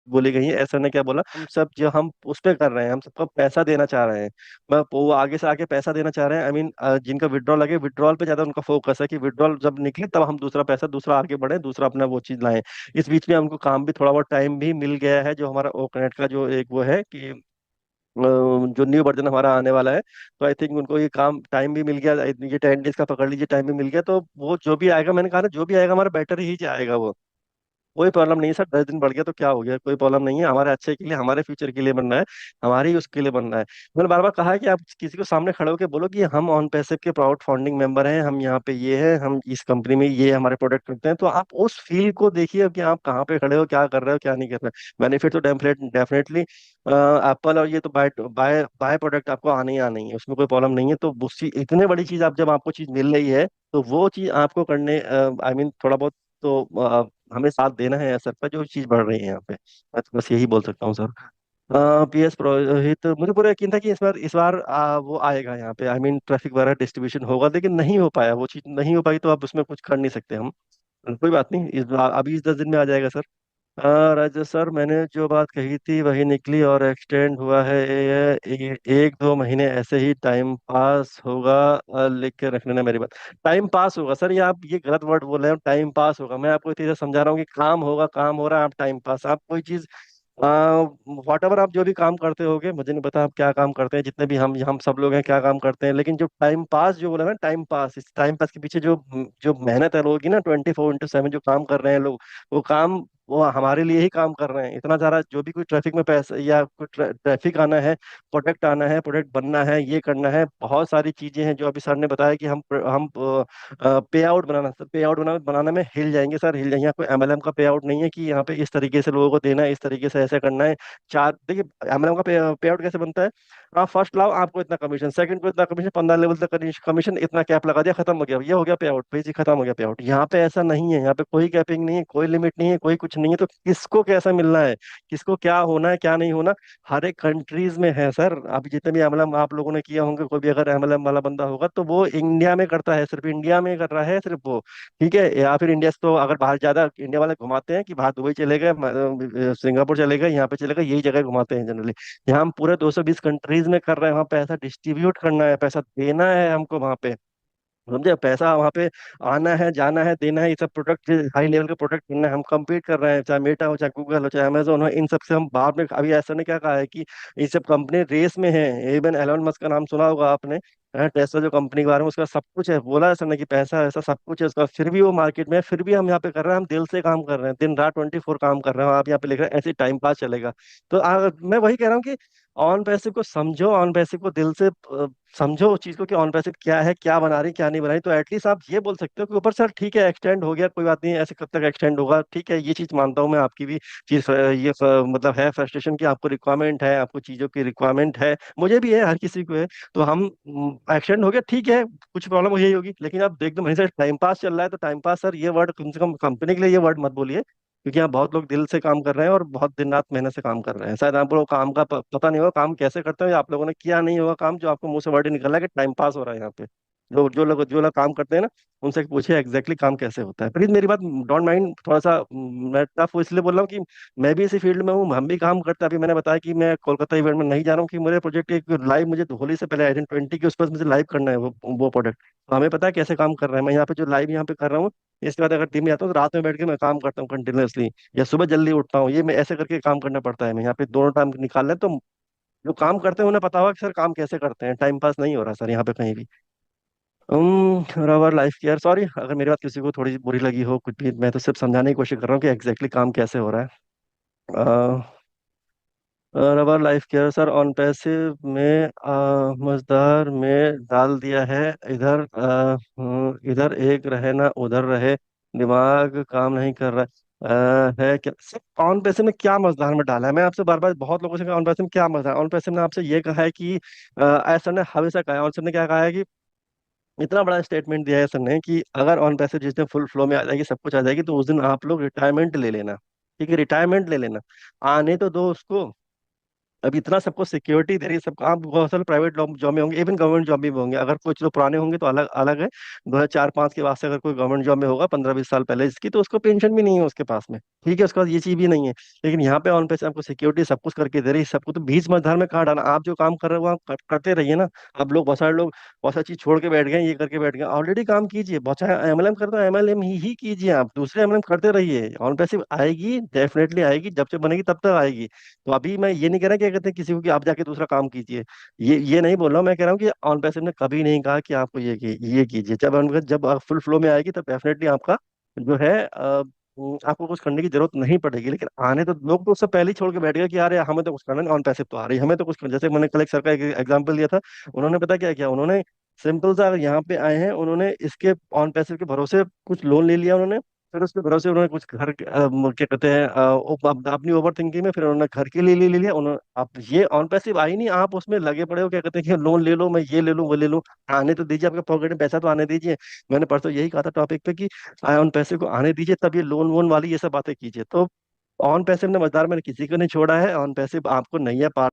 बोली गई है। ऐसा ने क्या बोला, हम सब जो हम उस पे कर रहे हैं, हम सबको पैसा देना चाह रहे हैं। वो आगे से आके पैसा देना चाह रहे हैं। आई मीन जिनका विड्रॉल लगे, विड्रॉल पे ज्यादा उनका फोकस है कि विड्रॉल जब निकले तब हम दूसरा पैसा, दूसरा आगे बढ़े, दूसरा अपना वो चीज लाएं। इस बीच में हमको काम भी, थोड़ा बहुत टाइम भी मिल गया है, जो हमारा ओकनेट का जो एक वो है कि जो न्यू वर्जन हमारा आने वाला है, तो आई थिंक उनको ये काम टाइम भी मिल गया। ये 10 डेज का पकड़ लीजिए, टाइम भी मिल गया। तो वो जो भी आएगा, मैंने कहा ना, जो भी आएगा हमारा बेटर ही आएगा वो। कोई प्रॉब्लम नहीं है सर, 10 दिन बढ़ गया तो क्या हो गया, कोई प्रॉब्लम नहीं है। हमारे अच्छे के लिए, हमारे फ्यूचर के लिए बनना है, हमारे ही उसके लिए बनना है। मैंने बार बार कहा है कि आप किसी को सामने खड़े होकर बोलो कि हम ऑन पैसिव के प्राउड फाउंडिंग मेंबर हैं, हम यहाँ पे ये हैं, हम इस कंपनी में ये हमारे प्रोडक्ट करते हैं। तो आप उस फील्ड को देखिए कि आप कहाँ पे खड़े हो, क्या कर रहे हो, क्या नहीं कर रहे हो। बेनिफिट तो डेफिनेटली एप्पल, और ये तो बाय बाय बाय प्रोडक्ट आपको आने ही आनी है, उसमें कोई प्रॉब्लम नहीं है। तो उसी इतने बड़ी चीज आप, जब आपको चीज मिल रही है, तो वो चीज आपको करने, आई मीन थोड़ा बहुत तो हमें साथ देना है सर पर, जो चीज बढ़ रही है यहाँ पे। मैं तो बस यही बोल सकता हूँ सर। पीएस पुरोहित, मुझे पूरा यकीन था कि इस बार वो आएगा यहाँ पे, आई मीन ट्रैफिक वगैरह डिस्ट्रीब्यूशन होगा, लेकिन नहीं हो पाया, वो चीज नहीं हो पाई, तो अब उसमें कुछ कर नहीं सकते हम। कोई बात नहीं, अभी इस 10 दिन में आ जाएगा सर। राजा सर, मैंने जो बात कही थी वही निकली और एक्सटेंड हुआ है। एक दो महीने ऐसे ही टाइम पास होगा। लिख के रख लेना मेरी बात। टाइम पास होगा सर, ये आप ये गलत वर्ड बोल रहे हो, टाइम पास होगा। मैं आपको इतनी देर समझा रहा हूँ कि काम होगा, काम हो रहा है, आप टाइम पास, आप कोई चीज वॉट एवर, आप जो भी काम करते होगे, मुझे नहीं पता आप क्या काम करते हैं, जितने भी हम सब लोग हैं क्या काम करते हैं, लेकिन जो टाइम पास जो बोला ना, टाइम पास, इस टाइम पास के पीछे जो जो मेहनत है लोगों की ना, 24/7 जो काम कर रहे हैं लोग, वो काम, वो हमारे लिए ही काम कर रहे हैं। इतना सारा जो भी कोई ट्रैफिक में पैसा या कोई ट्रैफिक आना है, प्रोडक्ट आना है, प्रोडक्ट बनना है, ये करना है, बहुत सारी चीजें हैं जो अभी सर ने बताया कि हम पे आउट बनाना, सर पे आउट बनाने में हिल जाएंगे सर, हिल जाएंगे। यहाँ कोई एमएलएम का पे आउट नहीं है कि यहाँ पे इस तरीके से लोगों को देना है, इस तरीके से ऐसे करना है। चार देखिए, एमएलएम का पे आउट कैसे बनता है। आप फर्स्ट लाओ, आपको इतना कमीशन, सेकंड को इतना कमीशन, 15 लेवल तक कमीशन, इतना कैप लगा दिया, खत्म हो गया, ये हो गया पे आउट, भाई जी खत्म हो गया पे आउट। यहाँ पे ऐसा नहीं है, यहाँ पे कोई कैपिंग नहीं है, कोई लिमिट नहीं है, कोई कुछ नहीं है। तो किसको कैसा मिलना है, किसको क्या होना है, क्या नहीं होना, हर एक कंट्रीज में है सर। अभी जितने भी एमएलएम आप लोगों ने किया होंगे, कोई भी अगर एमएलएम वाला बंदा होगा, तो वो इंडिया में करता है, सिर्फ इंडिया में कर रहा है सिर्फ वो। ठीक है, या फिर इंडिया से तो अगर बाहर, ज्यादा इंडिया वाले घुमाते हैं कि बाहर दुबई चले गए, सिंगापुर चले गए, यहाँ पे चले गए, यही जगह घुमाते हैं जनरली। यहाँ हम पूरे 220 कंट्रीज में कर रहे हैं, वहाँ पैसा डिस्ट्रीब्यूट करना है, पैसा देना है हमको वहाँ पे। समझे, पैसा वहाँ पे आना है, जाना है, देना है। ये सब प्रोडक्ट, हाई लेवल के प्रोडक्ट बनना है, हम compete कर रहे हैं, चाहे मेटा हो, चाहे गूगल हो, चाहे अमेजोन हो, इन सब से हम बाद में। अभी ऐसा ने क्या कहा है कि ये सब कंपनी रेस में है। इवन एलोन मस्क का नाम सुना होगा आपने, टेस्ला जो कंपनी के बारे में, उसका सब कुछ है, बोला है सर ने कि पैसा ऐसा सब कुछ है उसका, फिर भी वो मार्केट में है, फिर भी हम यहाँ पे कर रहे हैं, हम दिल से काम कर रहे हैं, दिन रात 24 काम कर रहे हैं। आप यहाँ पे लिख रहे हैं ऐसे टाइम पास चलेगा। तो मैं वही कह रहा हूँ कि ऑन पैसिव को समझो, ऑन पैसिव को दिल से समझो उस चीज को कि ऑन पैसिव क्या है, क्या बना रही, क्या नहीं बना रही। तो एटलीस्ट आप ये बोल सकते हो कि ऊपर सर ठीक है, एक्सटेंड हो गया, कोई बात नहीं, ऐसे कब तक एक्सटेंड होगा, ठीक है, ये चीज मानता हूँ मैं आपकी भी चीज। मतलब है फ्रस्ट्रेशन की, आपको रिक्वायरमेंट है, आपको चीजों की रिक्वायरमेंट है, मुझे भी है, हर किसी को है। तो हम एक्सटेंड हो गया, ठीक है, कुछ प्रॉब्लम यही होगी, लेकिन आप एकदम वहीं से टाइम पास चल रहा है, तो टाइम पास सर ये वर्ड कम से कम कंपनी के लिए ये वर्ड मत बोलिए, क्योंकि यहाँ बहुत लोग दिल से काम कर रहे हैं और बहुत दिन रात मेहनत से काम कर रहे हैं। शायद आप लोग काम का पता नहीं होगा, काम कैसे करते हो, या आप लोगों ने किया नहीं होगा काम, जो आपको मुंह से वर्ड ही निकल रहा है कि टाइम पास हो रहा है यहाँ पे। जो लोग काम करते हैं ना, उनसे पूछिए एग्जैक्टली काम कैसे होता है। प्लीज मेरी बात डोंट माइंड, थोड़ा सा मैं टफ इसलिए बोल रहा हूँ कि मैं भी इसी फील्ड में हूँ, हम भी काम करते हैं। अभी मैंने बताया कि मैं कोलकाता इवेंट में नहीं जा रहा हूँ, कि मेरे प्रोजेक्ट एक लाइव, मुझे होली से पहले Identity के उस पर मुझे लाइव करना है वो प्रोडक्ट। तो हमें पता है कैसे काम कर रहे हैं। मैं यहाँ पे जो लाइव यहाँ पे कर रहा हूँ, इसके बाद अगर टीम में आता हूँ तो रात में बैठ के मैं काम करता हूँ कंटिन्यूअसली, या सुबह जल्दी उठता हूँ, ये मैं ऐसे करके काम करना पड़ता है। मैं यहाँ पे दोनों टाइम निकाल लें, तो जो काम करते हैं उन्हें पता होगा कि सर काम कैसे करते हैं, टाइम पास नहीं हो रहा सर यहाँ पे कहीं भी। रवर लाइफ केयर, सॉरी अगर मेरी बात किसी को थोड़ी बुरी लगी हो कुछ भी, मैं तो सिर्फ समझाने की कोशिश कर रहा हूँ कि एग्जैक्टली काम कैसे हो रहा है। Rubber life care sir on passive में मजदार में डाल दिया है। इधर इधर एक रहे ना उधर रहे, दिमाग काम नहीं कर रहा है क्या सर। ऑन पैसिव में क्या मजदार में डाला है, मैं आपसे बार बार बहुत लोगों से कहा ऑन पैसिव में क्या मजदार। ऑन पैसिव ने आपसे ये कहा है कि ऐसा ने हमेशा कहा है, और सर ने क्या कहा है कि इतना बड़ा स्टेटमेंट दिया है सर ने कि अगर ऑन पैसिव जिस दिन फुल फ्लो में आ जाएगी, सब कुछ आ जाएगी, तो उस दिन आप लोग रिटायरमेंट ले लेना। ठीक है, रिटायरमेंट ले लेना, आने तो दो उसको। अब इतना सबको सिक्योरिटी दे रही है, सबको आप बहुत सारे प्राइवेट जॉब में होंगे, इवन गवर्नमेंट जॉब में भी होंगे, अगर कुछ लोग पुराने होंगे तो अलग अलग है। 2004-5 के बाद से अगर कोई गवर्नमेंट जॉब में होगा 15-20 साल पहले इसकी, तो उसको पेंशन भी नहीं है उसके पास में। ठीक है, उसके पास ये चीज भी नहीं है। लेकिन यहाँ पे ऑन पैसे आपको सिक्योरिटी सब कुछ करके दे रही है, सबको तो बीच मझधार में कहाँ डाला। आप जो काम कर रहे हो वो आप करते रहिए ना। अब लोग, बहुत सारे लोग बहुत सारी चीज छोड़ के बैठ गए, ये करके बैठ गए, ऑलरेडी काम कीजिए। बहुत सारे एमएलएम करते हो, एमएलएम ही कीजिए, आप दूसरे एमएलएम करते रहिए। ऑन पैसे आएगी, डेफिनेटली आएगी, जब से बनेगी तब तक आएगी। तो अभी मैं ये नहीं कह रहा क्या कहते हैं किसी को कि आप जाके दूसरा काम कीजिए, ये नहीं बोल रहा हूँ। मैं कह रहा हूँ कि ऑन पैसिव ने कभी नहीं कहा कि आपको ये कीजिए। जब फुल फ्लो में आएगी तब डेफिनेटली आपका जो है आपको कुछ करने की जरूरत नहीं पड़ेगी। लेकिन आने तो लोग तो उससे पहले ही छोड़ के बैठ गए कि यार हमें तो कुछ करना नहीं, ऑन पैसिव तो आ रही है, हमें तो कुछ करना। जैसे मैंने कल एक सर का एक एग्जाम्पल दिया था, उन्होंने पता क्या किया, उन्होंने सिंपल सा, अगर यहाँ पे आए हैं उन्होंने इसके ऑन पैसिव के भरोसे कुछ लोन ले लिया उन्होंने, फिर उसके भरोसे उन्होंने कुछ घर क्या कहते हैं अपनी ओवर थिंकिंग में फिर उन्होंने घर के लिए ले लिया उन्होंने। आप ये ऑन पैसिव आई नहीं, आप उसमें लगे पड़े हो क्या कहते हैं कि लोन ले लो, मैं ये ले लूं वो ले लूं। आने तो दीजिए, आपके पॉकेट में पैसा तो आने दीजिए। मैंने परसों यही कहा था टॉपिक पे कि ऑन पैसे को आने दीजिए, तब ये लोन वोन वाली ये सब बातें कीजिए। तो ऑन पैसिव ने मझदार मैंने किसी को नहीं छोड़ा है, ऑन पैसिव आपको नैया पार